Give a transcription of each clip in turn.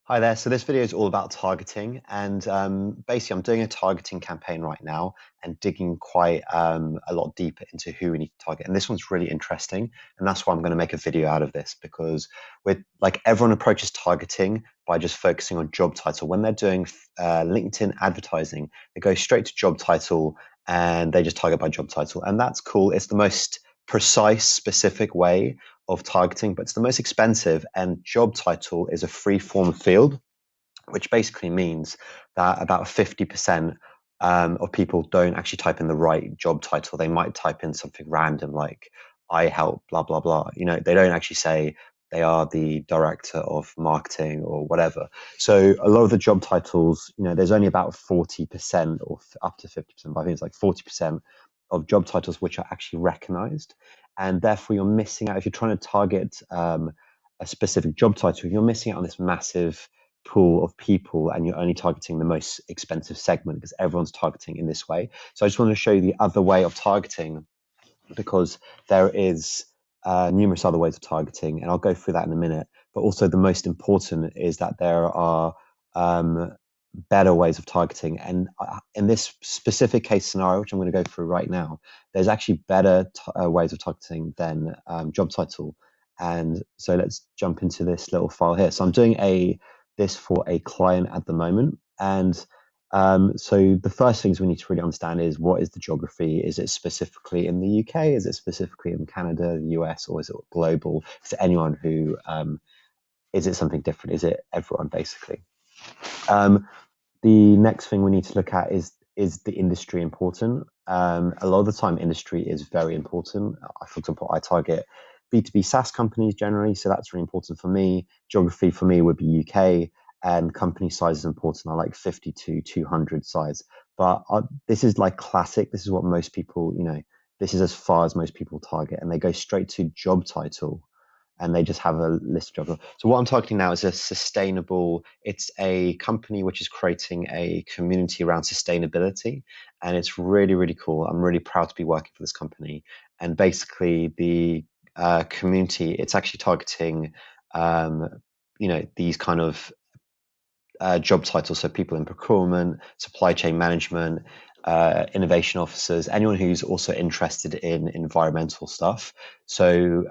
Hi there. So this video is all about targeting, and basically, I'm doing a targeting campaign right now and digging quite a lot deeper into who we need to target. And this one's really interesting, and that's why I'm going to make a video out of this because with like everyone approaches targeting by just focusing on job title. When they're doing LinkedIn advertising, they go straight to job title and they just target by job title, and that's cool. It's the most precise, specific way of targeting, but it's the most expensive, and job title is a free form field, which basically means that about 50% of people don't actually type in the right job title. They might type in something random like I help blah blah blah. They don't actually say they are the director of marketing or whatever. So a lot of the job titles, there's only about 40% or up to 50%, but I think it's like 40% of job titles which are actually recognized. And therefore you're missing out if you're trying to target a specific job title, you're missing out on this massive pool of people, and you're only targeting the most expensive segment because everyone's targeting in this way. So I just want to show you the other way of targeting, because there is numerous other ways of targeting, and I'll go through that in a minute. But also the most important is that there are better ways of targeting. And in this specific case scenario, which I'm going to go through right now, there's actually better ways of targeting than job title. And so let's jump into this little file here. So I'm doing this for a client at the moment. And so the first things we need to really understand is, what is the geography? Is it specifically in the UK? Is it specifically in Canada, the US, or is it global? Is it anyone who, is it something different? Is it everyone, basically? The next thing we need to look at is the industry important? A lot of the time, industry is very important. For example, I target B2B SaaS companies generally, so that's really important for me. Geography for me would be UK, and company size is important. I like 50 to 200 size. But this is like classic. This is what most people, this is as far as most people target, and they go straight to job title and they just have a list of jobs. So what I'm targeting now is it's a company which is creating a community around sustainability, and it's really, really cool. I'm really proud to be working for this company. And basically the community, it's actually targeting, these kind of job titles. So people in procurement, supply chain management, innovation officers, anyone who's also interested in environmental stuff. So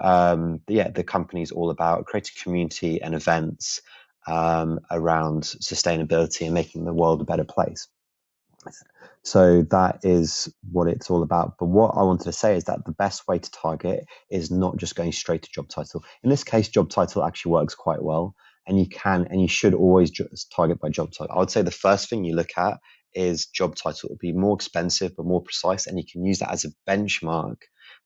the company is all about creating community and events around sustainability and making the world a better place. So that is what it's all about. But what I wanted to say is that the best way to target is not just going straight to job title. In this case, job title actually works quite well. And you should always just target by job title. I would say the first thing you look at is job title. It'll be more expensive, but more precise. And you can use that as a benchmark.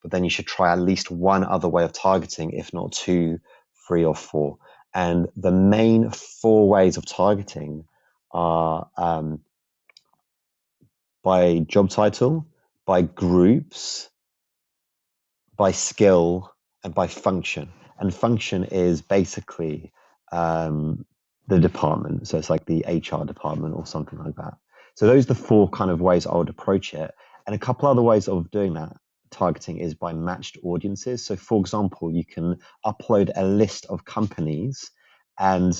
But then you should try at least one other way of targeting, if not two, three, or four. And the main four ways of targeting are by job title, by groups, by skill, and by function. And function is basically the department. So it's like the HR department or something like that. So those are the four kind of ways I would approach it. And a couple other ways of doing that targeting is by matched audiences. So for example, you can upload a list of companies, and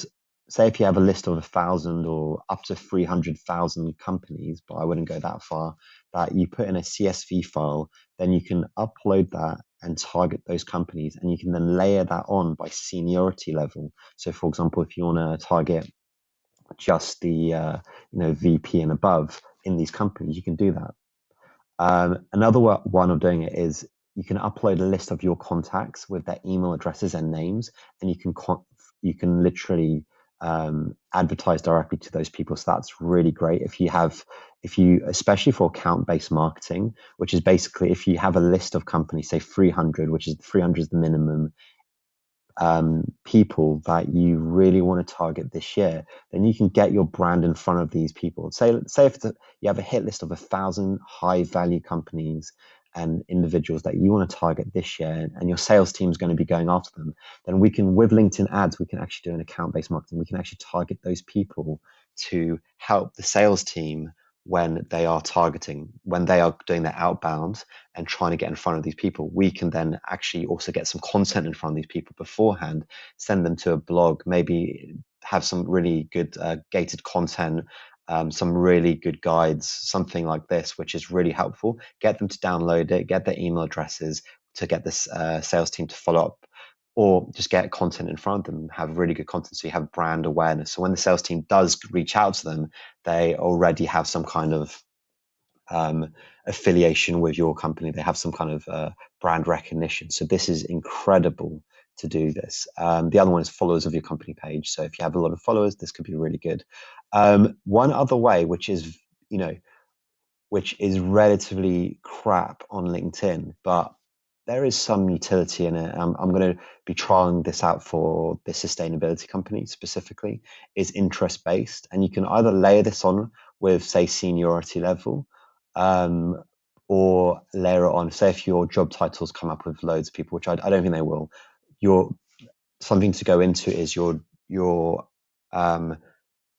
say if you have a list of 1,000 or up to 300,000 companies, but I wouldn't go that far, that you put in a CSV file, then you can upload that and target those companies, and you can then layer that on by seniority level. So for example, if you want to target just the VP and above in these companies, you can do that. Another one of doing it is you can upload a list of your contacts with their email addresses and names, and you can literally advertise directly to those people. So that's really great especially for account-based marketing, which is basically if you have a list of companies, say 300, which is 300 is the minimum people that you really want to target this year, then you can get your brand in front of these people. Say if you have a hit list of 1,000 high value companies and individuals that you want to target this year, and your sales team is going to be going after them, then with LinkedIn ads, we can actually do an account-based marketing. We can actually target those people to help the sales team when they are doing their outbound and trying to get in front of these people. We can then actually also get some content in front of these people beforehand, send them to a blog, maybe have some really good gated content, some really good guides, something like this, which is really helpful. Get them to download it, get their email addresses to get this sales team to follow up, or just get content in front of them, have really good content so you have brand awareness. So when the sales team does reach out to them, they already have some kind of affiliation with your company. They have some kind of brand recognition. So this is incredible to do this. The other one is followers of your company page. So if you have a lot of followers, this could be really good. One other way, which is, which is relatively crap on LinkedIn, but there is some utility in it. I'm going to be trialing this out for this sustainability company specifically, is interest based. And you can either layer this on with, say, seniority level, or layer it on, say, if your job titles come up with loads of people, which I don't think they will, something to go into is your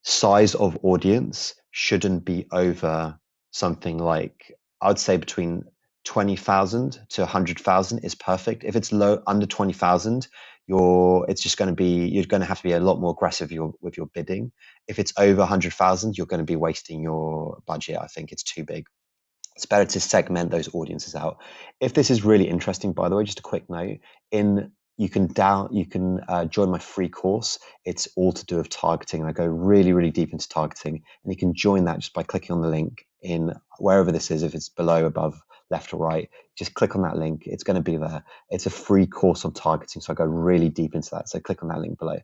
size of audience shouldn't be over something like, I would say between 20,000 to 100,000 is perfect. If it's low, under 20,000, it's just going to be, you're going to have to be a lot more aggressive with your bidding. If it's over 100,000, you're going to be wasting your budget. I think it's too big. It's better to segment those audiences out. If this is really interesting, by the way, just a quick note, you can join my free course. It's all to do with targeting, and I go really, really deep into targeting. And you can join that just by clicking on the link in wherever this is, if it's below, above, left, or right. Just click on that link. It's going to be there. It's a free course on targeting, so I go really deep into that. So click on that link below.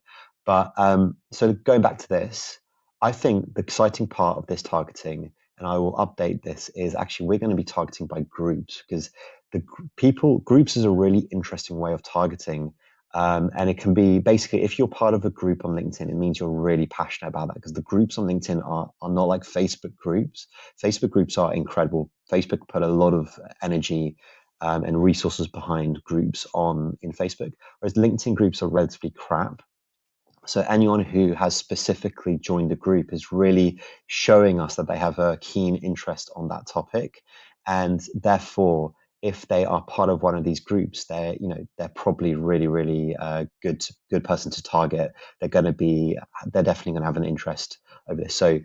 But so going back to this, I think the exciting part of this targeting, and I will update this, is actually we're going to be targeting by groups, because groups is a really interesting way of targeting. And it can be basically, if you're part of a group on LinkedIn, it means you're really passionate about that, because the groups on LinkedIn are not like Facebook groups. Facebook groups are incredible. Facebook put a lot of energy and resources behind groups in Facebook, whereas LinkedIn groups are relatively crap. So anyone who has specifically joined a group is really showing us that they have a keen interest on that topic. And therefore, if they are part of one of these groups, they're probably really, really good person to target. They're definitely going to have an interest over this. So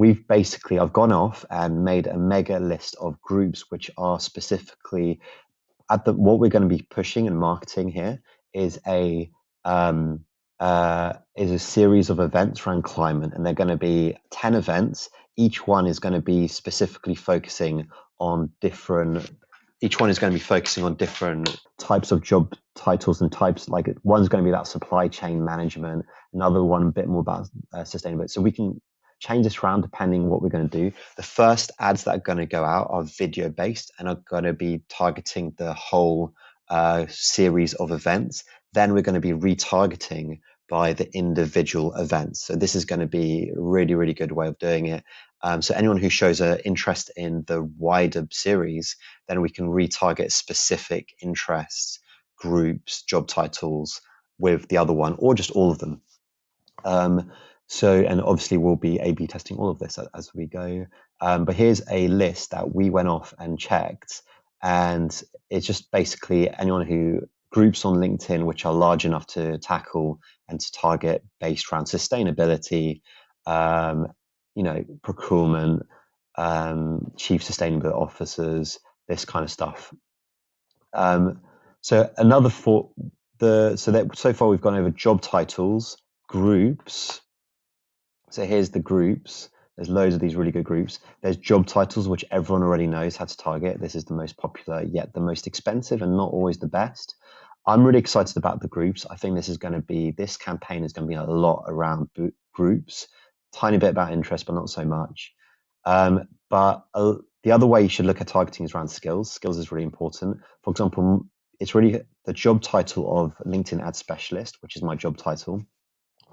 I've gone off and made a mega list of groups which are specifically what we're going to be pushing and marketing here is a series of events around climate, and they're going to be 10 events. Each one is going to be specifically focusing on different. Each one is going to be focusing on different types of job titles and types. Like one's going to be about supply chain management, another one a bit more about sustainability. So we can change this around depending what we're going to do. The first ads that are going to go out are video based and are going to be targeting the whole series of events. Then we're going to be retargeting by the individual events. So this is going to be a really, really good way of doing it. So anyone who shows an interest in the wider series, then we can retarget specific interests, groups, job titles with the other one, or just all of them. And obviously we'll be A/B testing all of this as we go. But here's a list that we went off and checked, and it's just basically anyone who groups on LinkedIn which are large enough to tackle and to target based around sustainability, procurement, chief sustainability officers, this kind of stuff. So far we've gone over job titles, groups. So here's the groups. There's loads of these really good groups. There's job titles, which everyone already knows how to target. This is the most popular, yet the most expensive and not always the best. I'm really excited about the groups. I think this campaign is going to be a lot around groups, tiny bit about interest, but not so much. But the other way you should look at targeting is around skills. Skills is really important. For example, it's really the job title of LinkedIn Ad Specialist, which is my job title.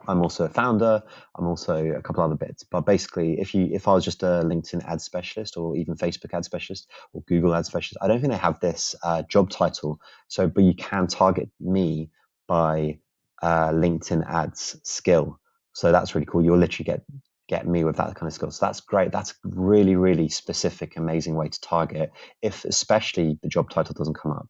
I'm also a founder. I'm also a couple other bits. But basically, if I was just a LinkedIn ad specialist or even Facebook ad specialist or Google ad specialist, I don't think they have this job title. But you can target me by LinkedIn ads skill. So that's really cool. You'll literally get me with that kind of skill. So that's great. That's a really, really specific, amazing way to target, if especially the job title doesn't come up.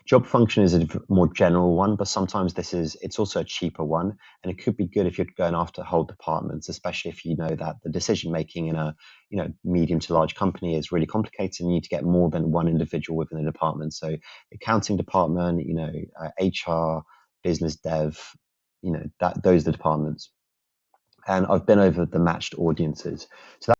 Job function is a more general one, but sometimes it's also a cheaper one, and it could be good if you're going after whole departments, especially if you know that the decision making in a medium to large company is really complicated and you need to get more than one individual within the department. So accounting department, HR, business dev, those are the departments. And I've been over the matched audiences. So